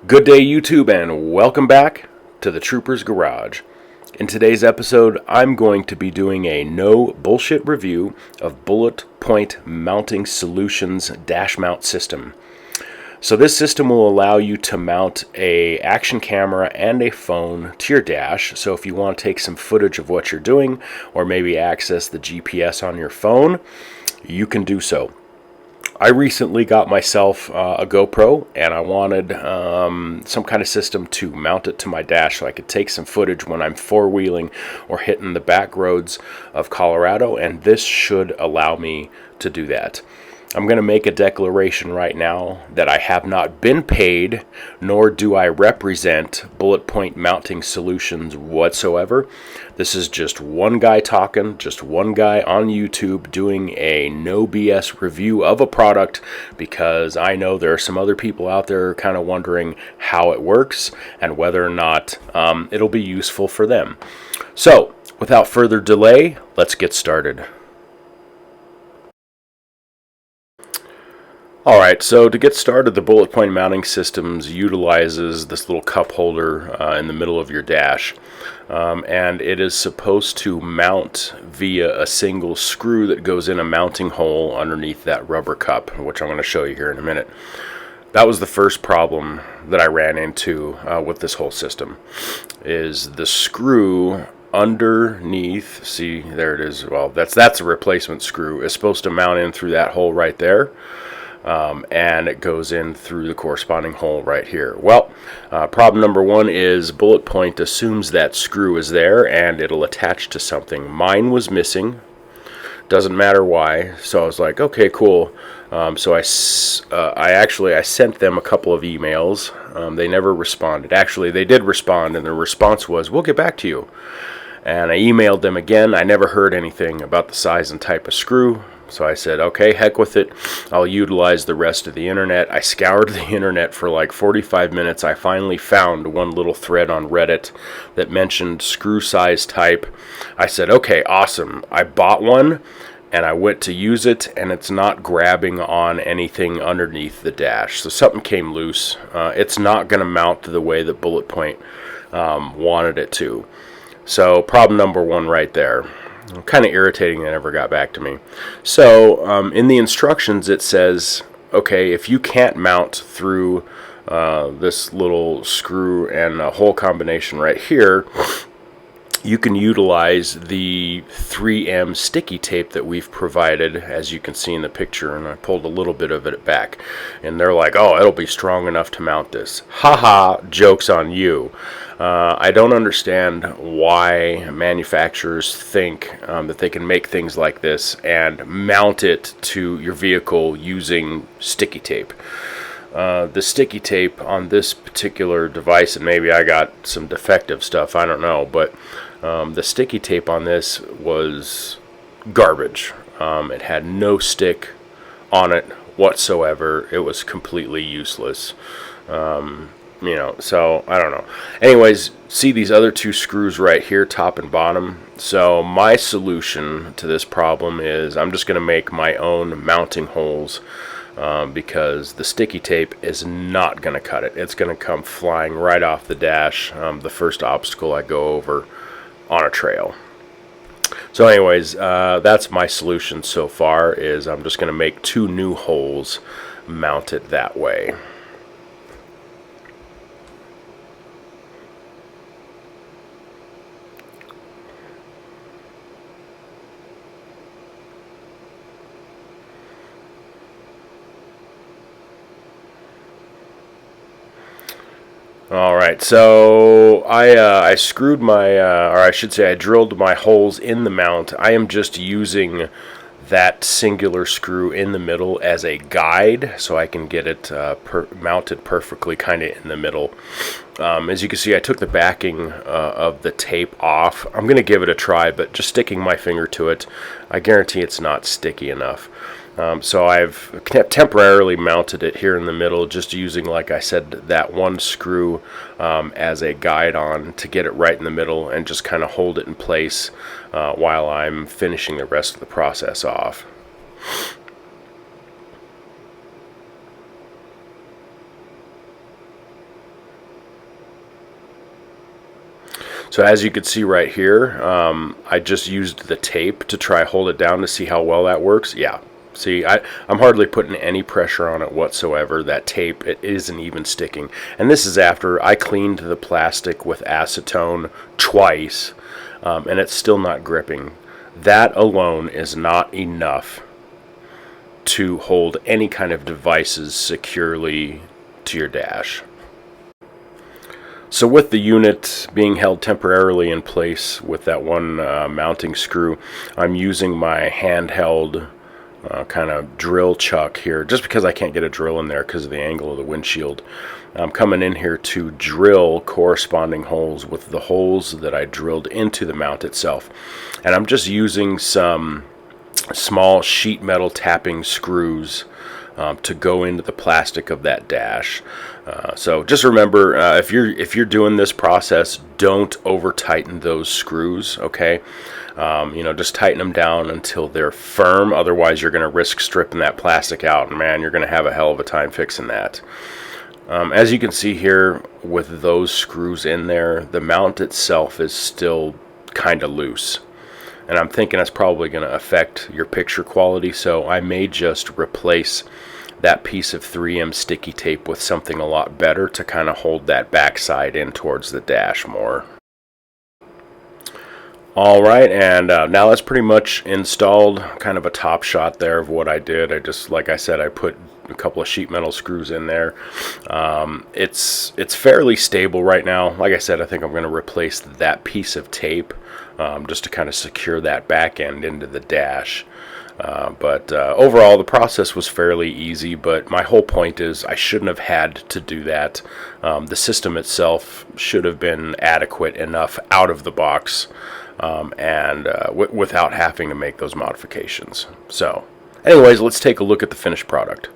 Good day, YouTube, and welcome back to the Trooper's Garage. In today's episode, I'm going to be doing a no bullshit review of Bullet Point Mounting Solutions dash mount system. So this system will allow you to mount a action camera and a phone to your dash. So if you want to take some footage of what you're doing, or maybe access the GPS on your phone, you can do so. I recently got myself a GoPro, and I wanted some kind of system to mount it to my dash so I could take some footage when I'm four-wheeling or hitting the back roads of Colorado, and this should allow me to do that. I'm going to make a declaration right now that I have not been paid, nor do I represent Bullet Point Mounting Solutions whatsoever. This is just one guy talking, just one guy on YouTube doing a no BS review of a product, because I know there are some other people out there kind of wondering how it works and whether or not it'll be useful for them. So, without further delay, let's get started. Alright, so to get started, the Bullet Point Mounting Systems utilizes this little cup holder in the middle of your dash. And it is supposed to mount via a single screw that goes in a mounting hole underneath that rubber cup, which I'm going to show you here in a minute. That was the first problem that I ran into with this whole system, is the screw underneath. See, there it is. Well, that's a replacement screw. It's supposed to mount in through that hole right there. And it goes in through the corresponding hole right here. Well, problem number one is Bullet Point assumes that screw is there and it'll attach to something. Mine was missing. Doesn't matter why. So I was like, okay, cool. So I sent them a couple of emails. They never responded. Actually, they did respond, and their response was, "We'll get back to you." And I emailed them again. I never heard anything about the size and type of screw. So I said, okay, heck with it. I'll utilize the rest of the internet. I scoured the internet for like 45 minutes. I finally found one little thread on Reddit that mentioned screw size type. I said, okay, awesome. I bought one and I went to use it, and it's not grabbing on anything underneath the dash. So something came loose. It's not going to mount the way that Bullet Point wanted it to. So problem number one right there. Kind of irritating they never got back to me. So in the instructions it says, okay, if you can't mount through this little screw and a hole combination right here, you can utilize the 3M sticky tape that we've provided, as you can see in the picture, and I pulled a little bit of it back. And they're like, oh, it'll be strong enough to mount this. Haha, joke's on you. I don't understand why manufacturers think that they can make things like this and mount it to your vehicle using sticky tape. The sticky tape on this particular device, and maybe I got some defective stuff, I don't know, but the sticky tape on this was garbage. It had no stick on it whatsoever. It was completely useless. So I don't know. Anyways, see these other two screws right here, top and bottom. So my solution to this problem is I'm just going to make my own mounting holes, because the sticky tape is not going to cut it. It's going to come flying right off the dash, the first obstacle I go over on a trail. So anyways, that's my solution so far, is I'm just going to make two new holes, mount it that way. Alright, so I screwed my, or I should say I drilled my holes in the mount. I am just using that singular screw in the middle as a guide, so I can get it mounted perfectly kind of in the middle. As you can see, I took the backing of the tape off. I'm going to give it a try, but just sticking my finger to it, I guarantee it's not sticky enough. So I've temporarily mounted it here in the middle, just using, like I said, that one screw as a guide on to get it right in the middle and just kind of hold it in place while I'm finishing the rest of the process off. So as you can see right here, I just used the tape to try hold it down to see how well that works. Yeah, see, I'm hardly putting any pressure on it whatsoever. That tape, it isn't even sticking. And this is after I cleaned the plastic with acetone twice, and it's still not gripping. That alone is not enough to hold any kind of devices securely to your dash. So with the unit being held temporarily in place with that one mounting screw, I'm using my handheld kind of drill chuck here, just because I can't get a drill in there because of the angle of the windshield. I'm coming in here to drill corresponding holes with the holes that I drilled into the mount itself. And I'm just using some small sheet metal tapping screws to go into the plastic of that dash. So just remember, if you're doing this process, don't over tighten those screws. Okay, just tighten them down until they're firm. Otherwise, you're going to risk stripping that plastic out, and man, you're going to have a hell of a time fixing that. As you can see here, with those screws in there, the mount itself is still kind of loose. And I'm thinking that's probably going to affect your picture quality, so I may just replace that piece of 3M sticky tape with something a lot better to kind of hold that backside in towards the dash more. Alright, and now that's pretty much installed. Kind of a top shot there of what I did. Like I said, I put a couple of sheet metal screws in there. It's fairly stable right now. Like I said, I think I'm going to replace that piece of tape just to kind of secure that back end into the dash. But overall, the process was fairly easy, but my whole point is I shouldn't have had to do that. The system itself should have been adequate enough out of the box, without having to make those modifications. So, anyways, let's take a look at the finished product.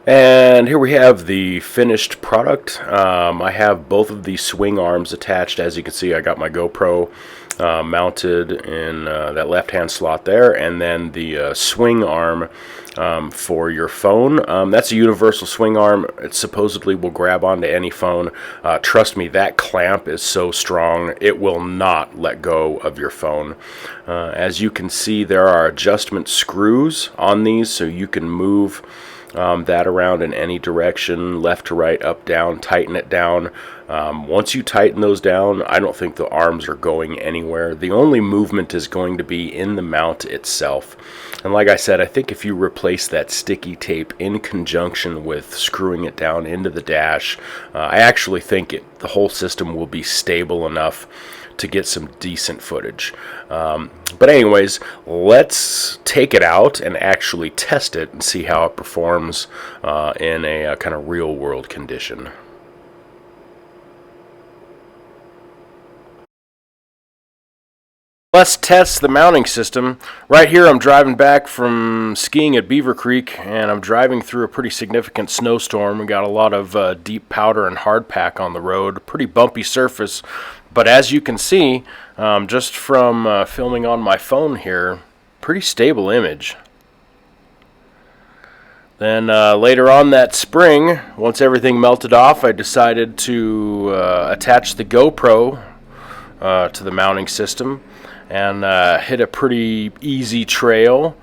And here we have the finished product. I have both of the swing arms attached. As you can see, I got my GoPro mounted in that left-hand slot there, and then the swing arm for your phone. That's a universal swing arm. It supposedly will grab onto any phone. Trust me, that clamp is so strong, it will not let go of your phone. As you can see, there are adjustment screws on these, so you can move that around in any direction, left to right, up, down, tighten it down. Once you tighten those down, I don't think the arms are going anywhere. The only movement is going to be in the mount itself. And like I said, I think if you replace that sticky tape in conjunction with screwing it down into the dash, I actually think the whole system will be stable enough to get some decent footage. But anyways, let's take it out and actually test it and see how it performs in a kind of real world condition. Let's test the mounting system. Right here I'm driving back from skiing at Beaver Creek, and I'm driving through a pretty significant snowstorm. We got a lot of deep powder and hard pack on the road, pretty bumpy surface. But as you can see, just from filming on my phone here, pretty stable image. Then later on that spring, once everything melted off, I decided to attach the GoPro to the mounting system and hit a pretty easy trail.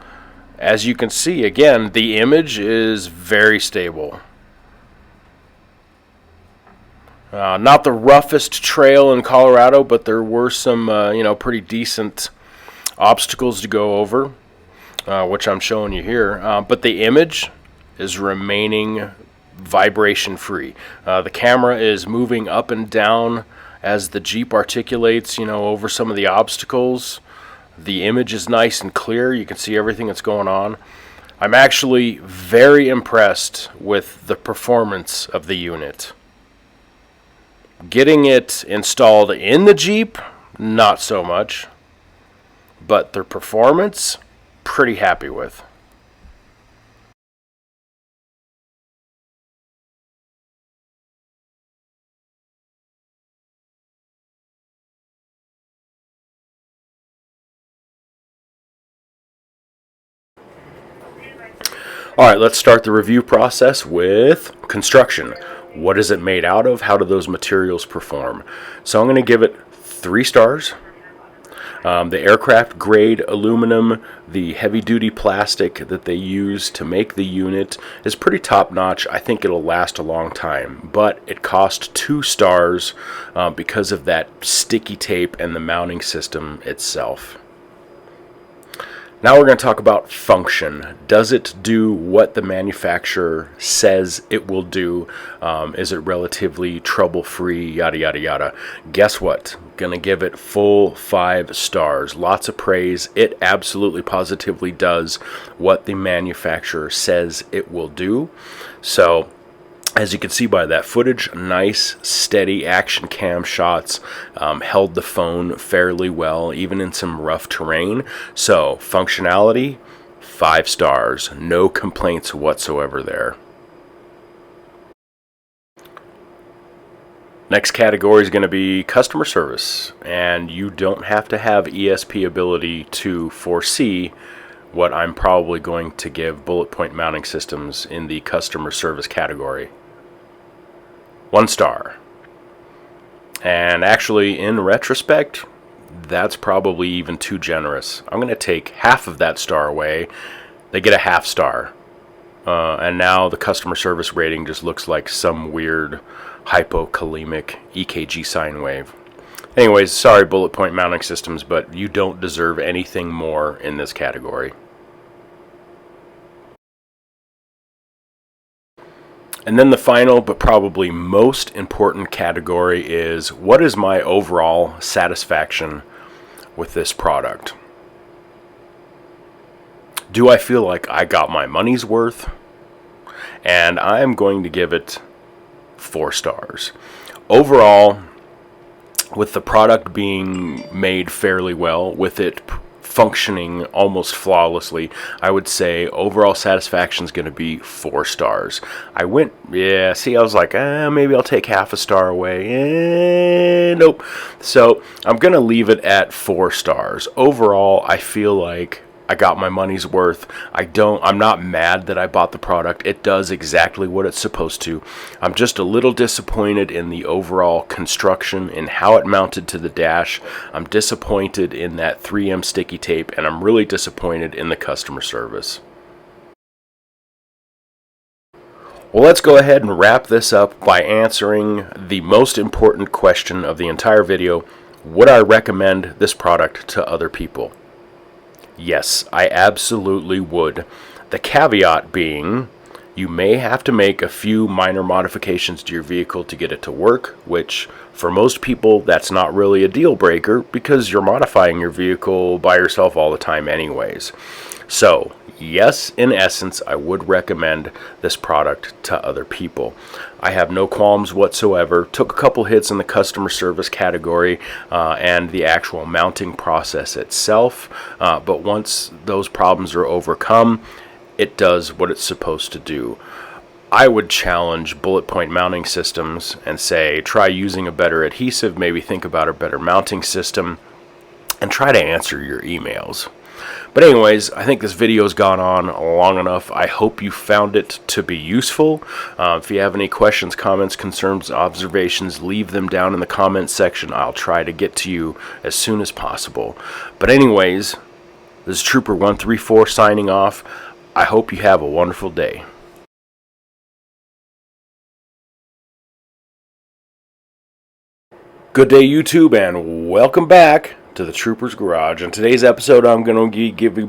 As you can see, again, the image is very stable. Not the roughest trail in Colorado, but there were some, pretty decent obstacles to go over, which I'm showing you here. But the image is remaining vibration-free. The camera is moving up and down as the Jeep articulates, over some of the obstacles. The image is nice and clear. You can see everything that's going on. I'm actually very impressed with the performance of the unit. Getting it installed in the Jeep, not so much, but the performance, pretty happy with. Alright, let's start the review process with construction. What is it made out of? How do those materials perform? So I'm going to give it 3 stars. The aircraft grade aluminum, the heavy duty plastic that they use to make the unit is pretty top notch. I think it'll last a long time, but it cost 2 stars because of that sticky tape and the mounting system itself. Now we're going to talk about function. Does it do what the manufacturer says it will do? Is it relatively trouble-free? Yada, yada, yada. Guess what? Going to give it full 5 stars. Lots of praise. It absolutely positively does what the manufacturer says it will do. So, as you can see by that footage, nice, steady action cam shots, held the phone fairly well, even in some rough terrain. So, functionality, 5 stars. No complaints whatsoever there. Next category is going to be customer service, and you don't have to have ESP ability to foresee what I'm probably going to give bullet point mounting systems in the customer service category. 1 star. And actually, in retrospect, that's probably even too generous. I'm going to take half of that star away. They get a half star. And now the customer service rating just looks like some weird hypokalemic EKG sine wave. Anyways, sorry bullet point mounting systems, but you don't deserve anything more in this category. And then the final, but probably most important category is, what is my overall satisfaction with this product? Do I feel like I got my money's worth? And I'm going to give it 4 stars. Overall, with the product being made fairly well, with it functioning almost flawlessly, I would say overall satisfaction is going to be 4 stars. I was like, maybe I'll take half a star away. Nope. So I'm going to leave it at 4 stars. Overall, I feel like I got my money's worth. I'm not mad that I bought the product. It does exactly what it's supposed to. I'm just a little disappointed in the overall construction and how it mounted to the dash. I'm disappointed in that 3M sticky tape, and I'm really disappointed in the customer service. Well, let's go ahead and wrap this up by answering the most important question of the entire video. Would I recommend this product to other people? Yes, I absolutely would. The caveat being, you may have to make a few minor modifications to your vehicle to get it to work, which for most people that's not really a deal breaker because you're modifying your vehicle by yourself all the time anyways. So, yes, in essence, I would recommend this product to other people. I have no qualms whatsoever. Took a couple hits in the customer service category and the actual mounting process itself, but once those problems are overcome, it does what it's supposed to do. I would challenge bullet point mounting systems and say, try using a better adhesive, maybe think about a better mounting system, and try to answer your emails. But anyways, I think this video's gone on long enough. I hope you found it to be useful. If you have any questions, comments, concerns, observations, leave them down in the comments section. I'll try to get to you as soon as possible. But anyways, this is Trooper 134 signing off. I hope you have a wonderful day. Good day, YouTube, and welcome back to the Trooper's Garage. In today's episode, I'm going to give you